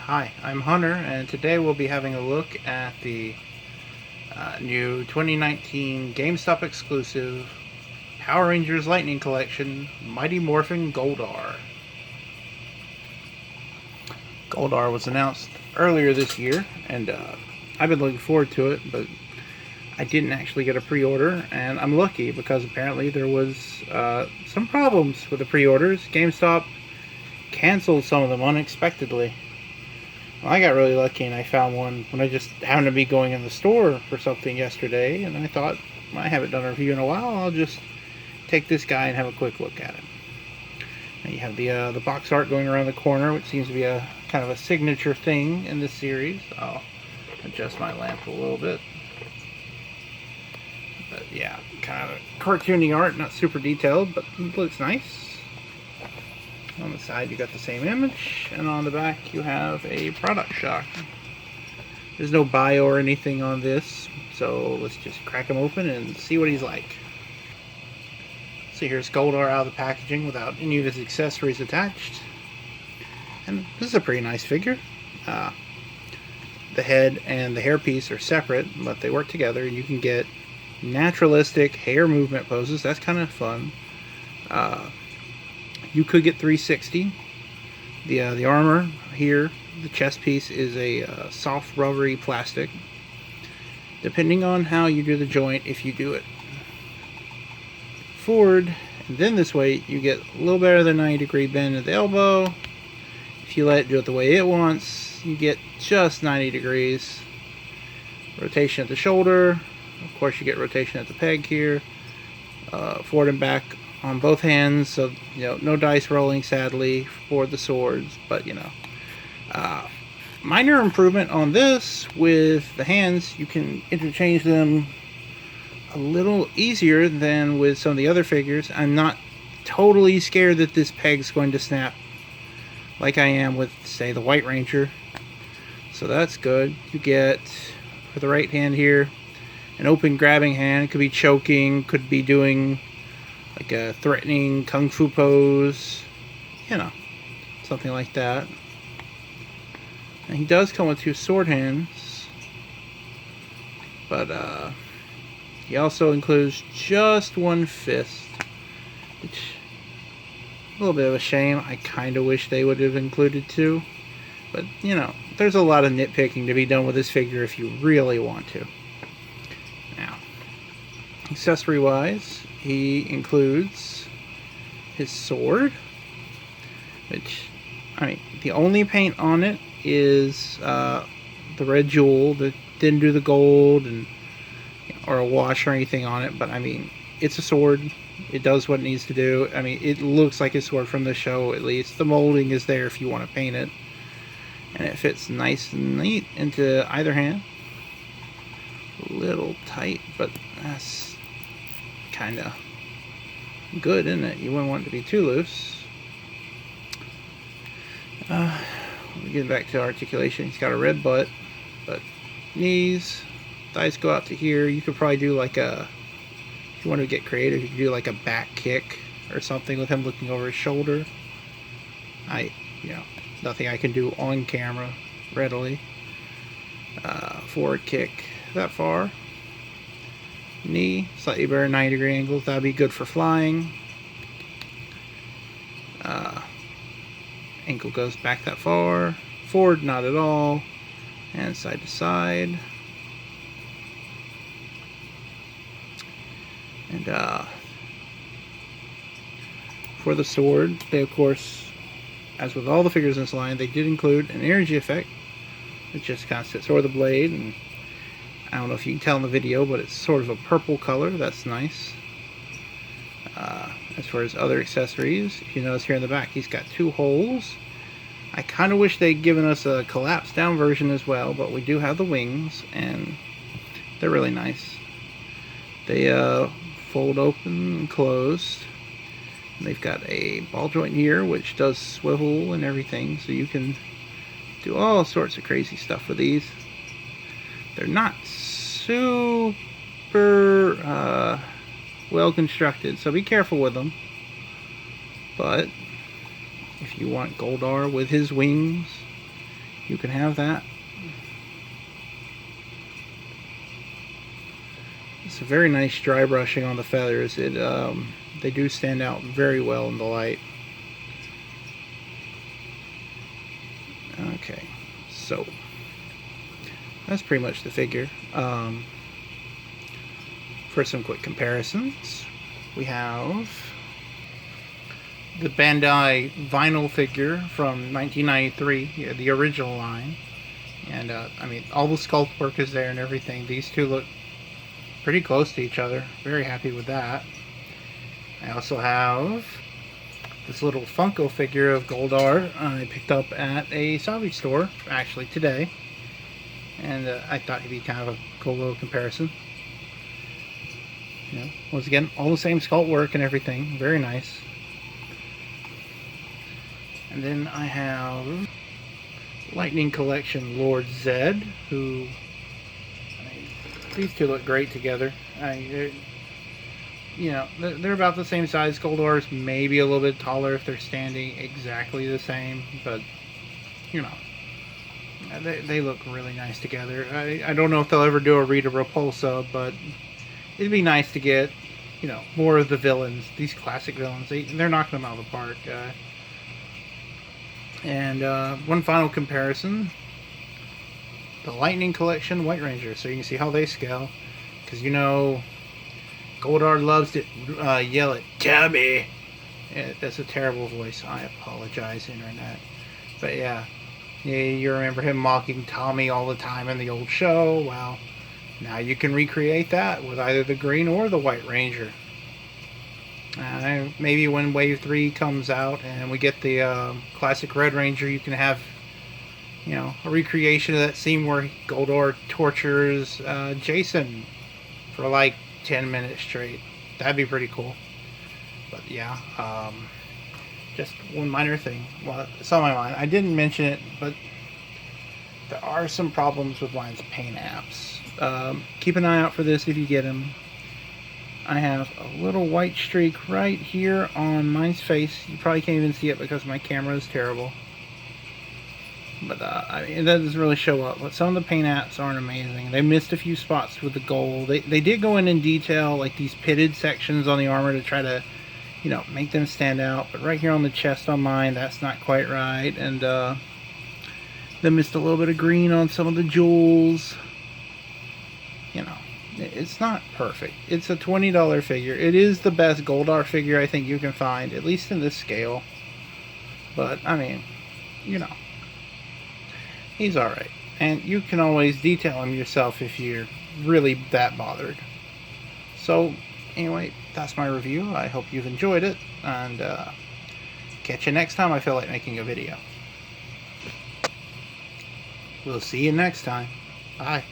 Hi, I'm Hunter, and today we'll be having a look at the new 2019 Gamestop exclusive Power Rangers Lightning Collection, Mighty Morphin Goldar. Goldar was announced earlier this year, and I've been looking forward to it, but I didn't actually get a pre-order, and I'm lucky because apparently there was some problems with the pre-orders. GameStop canceled some of them unexpectedly. Well, I got really lucky and I found one when I just happened to be going in the store for something yesterday, and I thought, I haven't done a review in a while, I'll just take this guy and have a quick look at it. And you have the box art going around the corner, which seems to be a kind of a signature thing in this series. I'll adjust my lamp a little bit. But yeah, kind of cartoony art, not super detailed, but it looks nice. On the side you got the same image, and on the back you have a product shot. There's no bio or anything on this, so let's just crack him open and see what he's like. So here's Goldar out of the packaging without any of his accessories attached. And this is a pretty nice figure. The head and the hairpiece are separate, but they work together, and you can get naturalistic hair movement poses. That's kind of fun. You could get 360. The armor here, the chest piece, is a soft rubbery plastic. Depending on how you do the joint, if you do it forward and then this way, you get a little better than 90-degree bend at the elbow. If you let it do it the way it wants, you get just 90 degrees. Rotation at the shoulder. Of course, you get rotation at the peg here. Forward and back on both hands, so no dice rolling sadly for the swords, but minor improvement on this. With the hands, you can interchange them a little easier than with some of the other figures. I'm not totally scared that this peg's going to snap like I am with, say, the White Ranger, so that's good. You get, for the right hand here, an open grabbing hand. It could be choking, could be doing like a threatening kung fu pose, something like that. And he does come with two sword hands, but he also includes just one fist, which is a little bit of a shame. I kind of wish they would have included two, but there's a lot of nitpicking to be done with this figure if you really want to. Now, accessory wise, he includes his sword, which, the only paint on it is the red jewel. That didn't do the gold or a wash or anything on it, but it's a sword. It does what it needs to do. It looks like a sword from the show, at least. The molding is there if you want to paint it, and it fits nice and neat into either hand. A little tight, but that's kind of good, isn't it? You wouldn't want it to be too loose. We get back to articulation. He's got a red butt, but knees, thighs go out to here. You could probably do like if you want to get creative, you could do like a back kick or something with him looking over his shoulder. Nothing I can do on camera readily. Forward kick that far. Knee, slightly better 90-degree angles. That'd be good for flying. Ankle goes back that far. Forward, not at all. And side to side. And for the sword, they, of course, as with all the figures in this line, they did include an energy effect. It just kind of sits over the blade, and I don't know if you can tell in the video, but it's sort of a purple color. That's nice. As far as other accessories, if you notice here in the back, he's got two holes. I kind of wish they'd given us a collapsed down version as well, but we do have the wings, and they're really nice. They fold open and closed. And they've got a ball joint here, which does swivel and everything, so you can do all sorts of crazy stuff with these. They're not super well constructed, so be careful with them. But if you want Goldar with his wings, you can have that. It's a very nice dry brushing on the feathers. They do stand out very well in the light. Okay, so that's pretty much the figure. For some quick comparisons, we have the Bandai vinyl figure from 1993, the original line. And I mean, all the sculpt work is there and everything. These two look pretty close to each other. Very happy with that. I also have this little Funko figure of Goldar I picked up at a salvage store actually today, and I thought it'd be kind of a cool little comparison. You know, once again, all the same sculpt work and everything. Very nice. And then I have Lightning Collection Lord Zed, who, I mean, these two look great together. You know, they're about the same size. Goldar's maybe a little bit taller if they're standing exactly the same, but you know, they look really nice together. I don't know if they'll ever do a Rita Repulsa, but it'd be nice to get, you know, more of the villains, these classic villains. They're knocking them out of the park. And one final comparison, the Lightning Collection White Rangers, so you can see how they scale, because you know Goldar loves to yell at Tommy. Yeah, that's a terrible voice. I apologize, Internet. But yeah, you remember him mocking Tommy all the time in the old show. Well, now you can recreate that with either the Green or the White Ranger. Maybe when Wave 3 comes out and we get the classic Red Ranger, you can have, you know, a recreation of that scene where Goldar tortures Jason for like 10 minutes straight. That'd be pretty cool. But yeah, just one minor thing. Well, it's on my mind. I didn't mention it, but there are some problems with mine's paint apps. Keep an eye out for this if you get them. I have a little white streak right here on mine's face. You probably can't even see it because my camera is terrible. But I mean, it doesn't really show up. But some of the paint apps aren't amazing. They missed a few spots with the gold. They did go in detail, like these pitted sections on the armor to try to, you know, make them stand out. But right here on the chest on mine, that's not quite right. And they missed a little bit of green on some of the jewels. You know, it's not perfect. It's a $20 figure. It is the best Goldar figure I think you can find, at least in this scale. But, I mean, you know, he's alright. And you can always detail him yourself if you're really that bothered. So, anyway, that's my review. I hope you've enjoyed it. And catch you next time I feel like making a video. We'll see you next time. Bye.